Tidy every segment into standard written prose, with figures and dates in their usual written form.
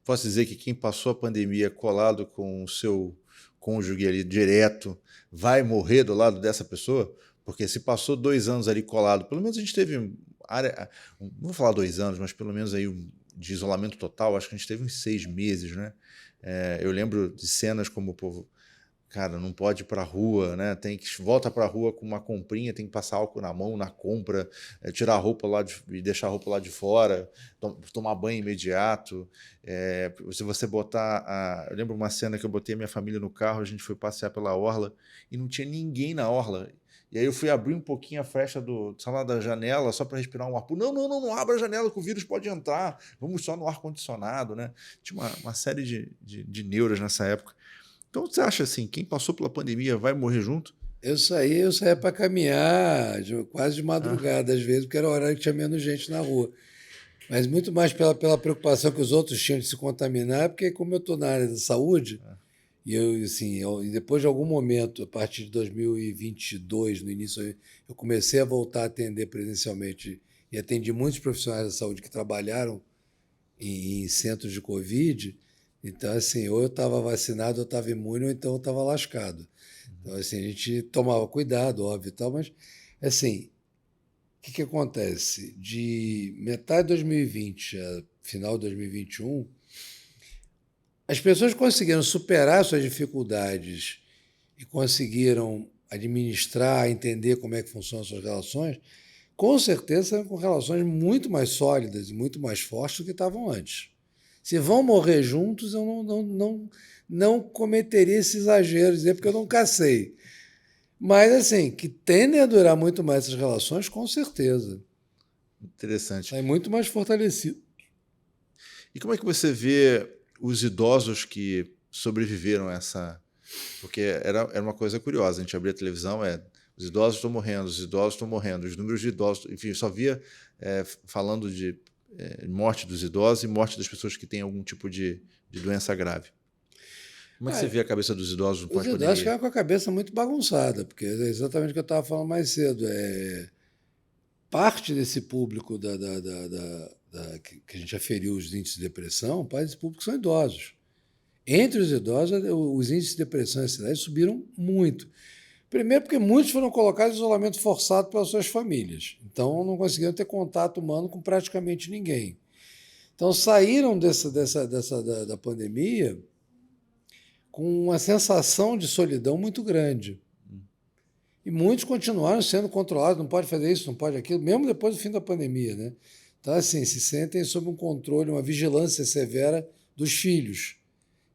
posso dizer que quem passou a pandemia colado com o seu cônjuge ali direto vai morrer do lado dessa pessoa? Porque se passou 2 anos ali colado, pelo menos a gente teve área, não vou falar 2 anos, mas pelo menos aí de isolamento total, acho que a gente teve uns 6 meses, né? Eu lembro de cenas como o povo, cara, não pode ir pra rua, né? Tem que volta pra rua com uma comprinha, tem que passar álcool na mão na compra, tirar a roupa lá e deixar a roupa lá de fora, tomar banho imediato. Se você botar eu lembro uma cena que eu botei a minha família no carro, a gente foi passear pela orla e não tinha ninguém na orla. E aí eu fui abrir um pouquinho a fresta sei lá, da janela só para respirar um ar puro. Não, não, não, não abra a janela que o vírus pode entrar. Vamos só no ar-condicionado, né? Tinha uma série de neuras nessa época. Então você acha assim, quem passou pela pandemia vai morrer junto? Eu saía para caminhar quase de Ah, madrugada, às vezes, porque era o horário que tinha menos gente na rua. Mas muito mais pela preocupação que os outros tinham de se contaminar, porque como eu estou na área da saúde, e e depois de algum momento, a partir de 2022, no início, eu comecei a voltar a atender presencialmente e atendi muitos profissionais da saúde que trabalharam em centros de Covid. Então, assim, ou eu estava vacinado, ou eu estava imune, ou então eu estava lascado. Então, assim, a gente tomava cuidado, óbvio e tal, mas, assim, o que acontece? De metade de 2020 a final de 2021, as pessoas conseguiram superar suas dificuldades e conseguiram administrar, entender como é que funcionam as suas relações, com certeza com relações muito mais sólidas e muito mais fortes do que estavam antes. Se vão morrer juntos, eu não cometeria esse exagero, dizer, porque eu não cacei. Mas, assim, que tendem a durar muito mais essas relações, com certeza. interessante. Sai muito mais fortalecido. E como é que você vê os idosos que sobreviveram a essa. Porque era uma coisa curiosa, a gente abria a televisão, os idosos estão morrendo, os idosos estão morrendo, os números de idosos, enfim, eu só via falando de morte dos idosos e morte das pessoas que têm algum tipo de doença grave. Como é que você Ah, vê a cabeça dos idosos no os idosos pós-pandemia? ficam com a cabeça muito bagunçada, porque é exatamente o que eu estava falando mais cedo. Parte desse público que a gente aferiu os índices de depressão, parte desse público são idosos. Entre os idosos, os índices de depressão na cidade subiram muito. Primeiro, porque muitos foram colocados em isolamento forçado pelas suas famílias. Então, não conseguiram ter contato humano com praticamente ninguém. Então, saíram da pandemia com uma sensação de solidão muito grande. E muitos continuaram sendo controlados, não pode fazer isso, não pode aquilo, mesmo depois do fim da pandemia, né? Então, assim, se sentem sob um controle, uma vigilância severa dos filhos,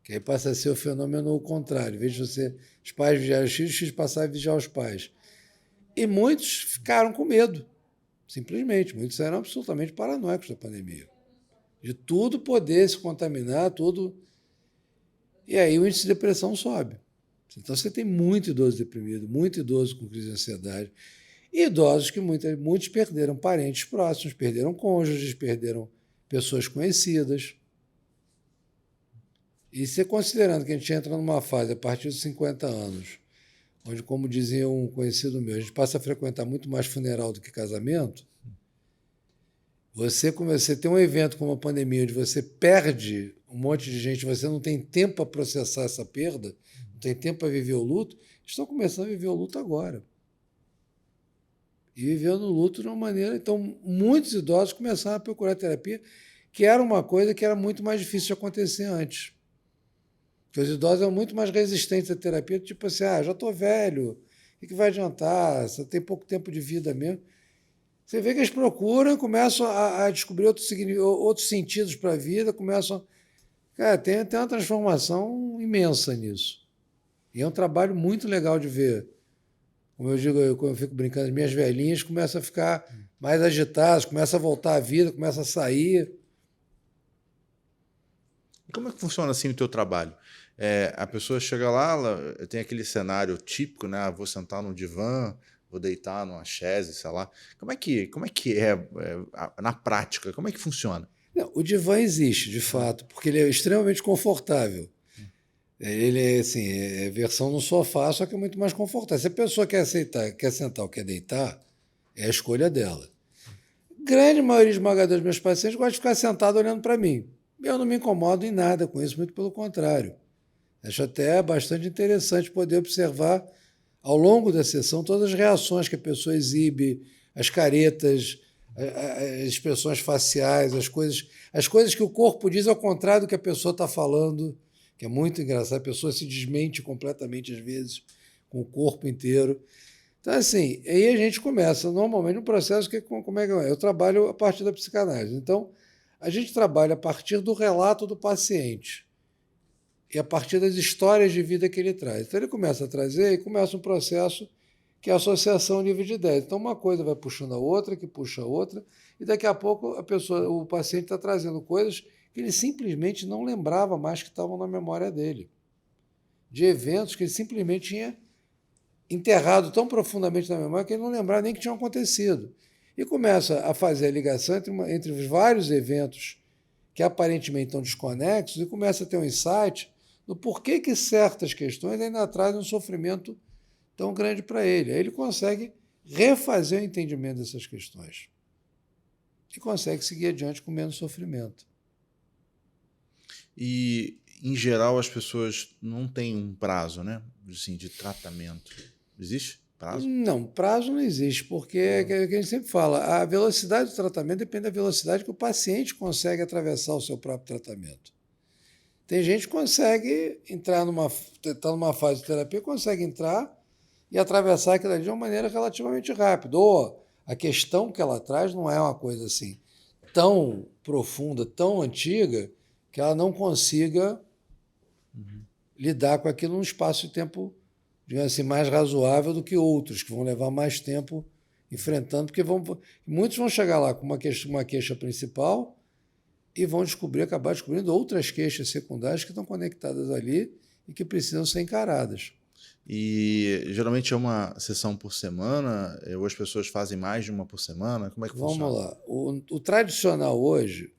que aí passa a ser o fenômeno contrário. Em vez de os pais vigiarem os filhos passaram a vigiar os pais. E muitos ficaram com medo, simplesmente. Muitos eram absolutamente paranoicos da pandemia. De tudo poder se contaminar, tudo. E aí o índice de depressão sobe. Então você tem muito idoso deprimido, muito idoso com crise de ansiedade, e idosos que muitos perderam parentes próximos, perderam cônjuges, perderam pessoas conhecidas. E você considerando que a gente entra numa fase a partir dos 50 anos, onde, como dizia um conhecido meu, a gente passa a frequentar muito mais funeral do que casamento, você tem um evento como a pandemia, onde você perde um monte de gente, você não tem tempo para processar essa perda, não tem tempo para viver o luto, estão começando a viver o luto agora. E vivendo o luto de uma maneira. Então, muitos idosos começaram a procurar terapia, que era uma coisa que era muito mais difícil de acontecer antes. Porque os idosos são muito mais resistentes à terapia, tipo assim, já estou velho, o que vai adiantar? Você tem pouco tempo de vida mesmo. Você vê que eles procuram, começam a descobrir outros sentidos para a vida, começam. Cara, tem uma transformação imensa nisso. E é um trabalho muito legal de ver. Como eu digo, quando eu fico brincando, as minhas velhinhas começam a ficar mais agitadas, começam a voltar à vida, começam a sair. E como é que funciona assim o teu trabalho? A pessoa chega lá, ela tem aquele cenário típico, né? Vou sentar no divã, vou deitar numa chaise, sei lá. Como é que na prática? Como é que funciona? Não, o divã existe, de Ah, fato, porque ele é extremamente confortável. Ele é assim, é versão no sofá, só que é muito mais confortável. Se a pessoa quer aceitar, quer sentar ou quer deitar, é a escolha dela. Grande maioria esmagadora dos meus pacientes gosta de ficar sentado olhando para mim. Eu não me incomodo em nada com isso, muito pelo contrário. Acho até bastante interessante poder observar ao longo da sessão todas as reações que a pessoa exibe, as caretas, as expressões faciais, as coisas que o corpo diz ao contrário do que a pessoa está falando, que é muito engraçado. A pessoa se desmente completamente, às vezes, com o corpo inteiro. Então, assim, aí a gente começa normalmente um processo que, como é que é? Eu trabalho a partir da psicanálise. Então, a gente trabalha a partir do relato do paciente e a partir das histórias de vida que ele traz. Então, ele começa a trazer e começa um processo que é a associação livre de ideias. Então, uma coisa vai puxando a outra, que puxa a outra, e daqui a pouco o paciente está trazendo coisas que ele simplesmente não lembrava mais que estavam na memória dele, de eventos que ele simplesmente tinha enterrado tão profundamente na memória que ele não lembrava nem que tinham acontecido. E começa a fazer a ligação entre os vários eventos que aparentemente estão desconexos e começa a ter um insight do porquê que certas questões ainda trazem um sofrimento tão grande para ele. Aí ele consegue refazer o entendimento dessas questões e consegue seguir adiante com menos sofrimento. E, em geral, as pessoas não têm um prazo, né? Assim, de tratamento. Existe prazo? Não, prazo não existe, porque é o que a gente sempre fala, a velocidade do tratamento depende da velocidade que o paciente consegue atravessar o seu próprio tratamento. Tem gente que consegue entrar está numa fase de terapia, consegue entrar e atravessar aquilo ali de uma maneira relativamente rápida. Ou a questão que ela traz não é uma coisa assim tão profunda, tão antiga, que ela não consiga lidar com aquilo num espaço de tempo, digamos assim, mais razoável do que outros, que vão levar mais tempo enfrentando, porque muitos vão chegar lá com uma queixa principal e vão acabar descobrindo outras queixas secundárias que estão conectadas ali e que precisam ser encaradas. E geralmente é uma sessão por semana, ou as pessoas fazem mais de uma por semana? Como é que funciona? Vamos lá. O tradicional hoje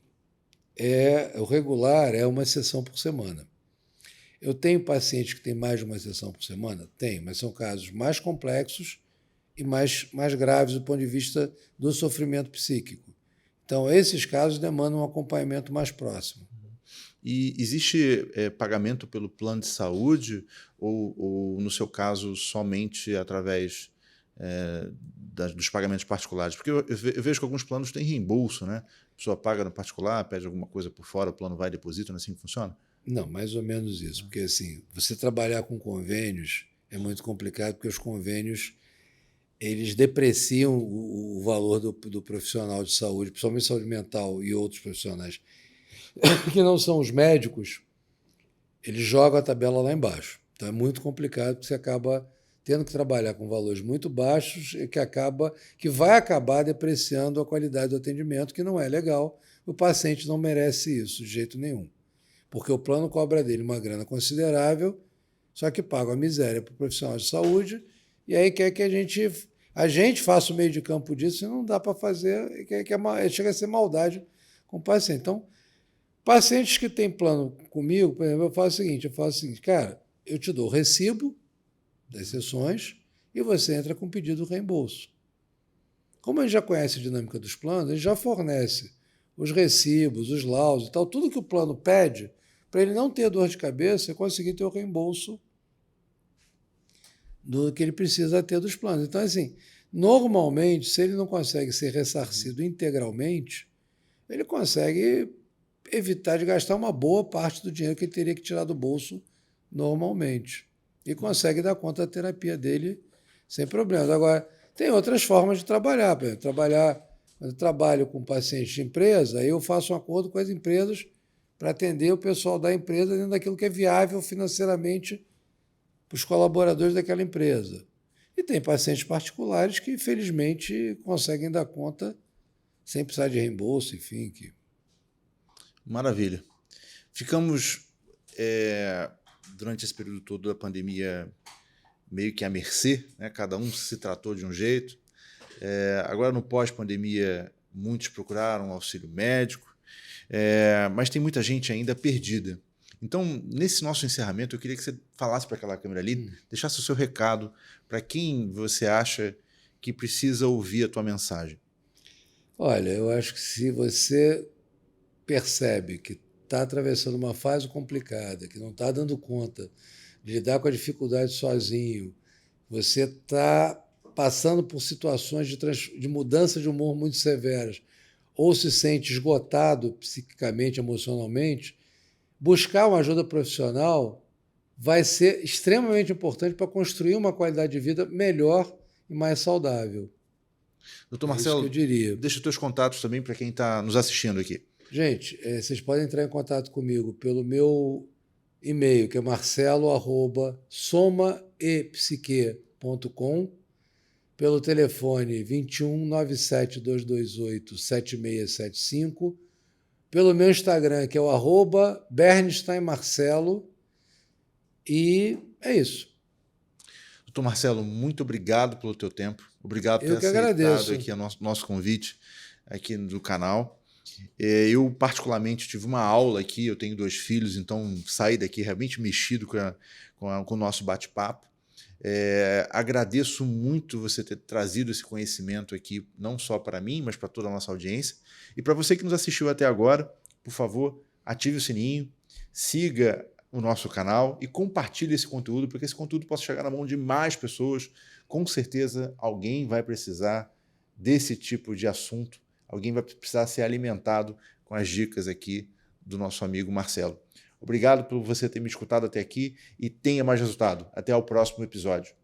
o regular é uma sessão por semana. Eu tenho pacientes que têm mais de uma sessão por semana? Tenho, mas são casos mais complexos e mais graves do ponto de vista do sofrimento psíquico. Então, esses casos demandam um acompanhamento mais próximo. E existe pagamento pelo plano de saúde ou, no seu caso, somente através dos pagamentos particulares? Porque eu vejo que alguns planos têm reembolso, né? A pessoa paga no particular, pede alguma coisa por fora, o plano vai e deposita, não é assim que funciona? Não, mais ou menos isso. Porque, assim, você trabalhar com convênios é muito complicado, porque os convênios eles depreciam o valor do profissional de saúde, principalmente saúde mental e outros profissionais que não são os médicos, eles jogam a tabela lá embaixo. Então é muito complicado, porque você acaba tendo que trabalhar com valores muito baixos e que vai acabar depreciando a qualidade do atendimento, que não é legal. O paciente não merece isso de jeito nenhum, porque o plano cobra dele uma grana considerável, só que paga a miséria para o profissional de saúde, e aí quer que a gente faça o meio de campo disso e não dá para fazer, chega a ser maldade com o paciente. Então, pacientes que têm plano comigo, por exemplo, eu faço o seguinte, cara, eu te dou o recibo das sessões e você entra com pedido de reembolso. Como a gente já conhece a dinâmica dos planos, a gente já fornece os recibos, os laudos e tal, tudo que o plano pede para ele não ter dor de cabeça e conseguir ter o reembolso do que ele precisa ter dos planos. Então, assim, normalmente, se ele não consegue ser ressarcido integralmente, ele consegue evitar de gastar uma boa parte do dinheiro que ele teria que tirar do bolso normalmente. E consegue dar conta da terapia dele sem problemas. Agora, tem outras formas de trabalhar. Por exemplo, quando eu trabalho com pacientes de empresa, aí eu faço um acordo com as empresas para atender o pessoal da empresa dentro daquilo que é viável financeiramente para os colaboradores daquela empresa. E tem pacientes particulares que, infelizmente, conseguem dar conta sem precisar de reembolso, enfim. Maravilha. Ficamos, durante esse período todo da pandemia, meio que à mercê, né? Cada um se tratou de um jeito. Agora, no pós-pandemia, muitos procuraram auxílio médico, mas tem muita gente ainda perdida. Então, nesse nosso encerramento, eu queria que você falasse para aquela câmera ali, deixasse o seu recado para quem você acha que precisa ouvir a tua mensagem. Olha, eu acho que se você percebe que está atravessando uma fase complicada, que não está dando conta de lidar com a dificuldade sozinho, você está passando por situações de mudança de humor muito severas, ou se sente esgotado psiquicamente, emocionalmente, buscar uma ajuda profissional vai ser extremamente importante para construir uma qualidade de vida melhor e mais saudável. Doutor Isso que Marcelo, eu diria. deixa os teus contatos também para quem está nos assistindo aqui. Gente, vocês podem entrar em contato comigo pelo meu e-mail, que é marcelo@somaepsique.com, pelo telefone 21 97 228 7675, pelo meu Instagram, que é o @bernsteinmarcelo, e é isso. Doutor Marcelo, muito obrigado pelo teu tempo. Obrigado por ter Eu que aceitado agradeço. aqui o nosso convite aqui do canal. Eu, particularmente, tive uma aula aqui, eu tenho 2 filhos, então saí daqui realmente mexido com o nosso bate-papo. Agradeço muito você ter trazido esse conhecimento aqui, não só para mim, mas para toda a nossa audiência. E para você que nos assistiu até agora, por favor, ative o sininho, siga o nosso canal e compartilhe esse conteúdo, para que esse conteúdo possa chegar na mão de mais pessoas. Com certeza, alguém vai precisar desse tipo de assunto, alguém vai precisar ser alimentado com as dicas aqui do nosso amigo Marcelo. Obrigado por você ter me escutado até aqui e tenha mais resultado. Até o próximo episódio.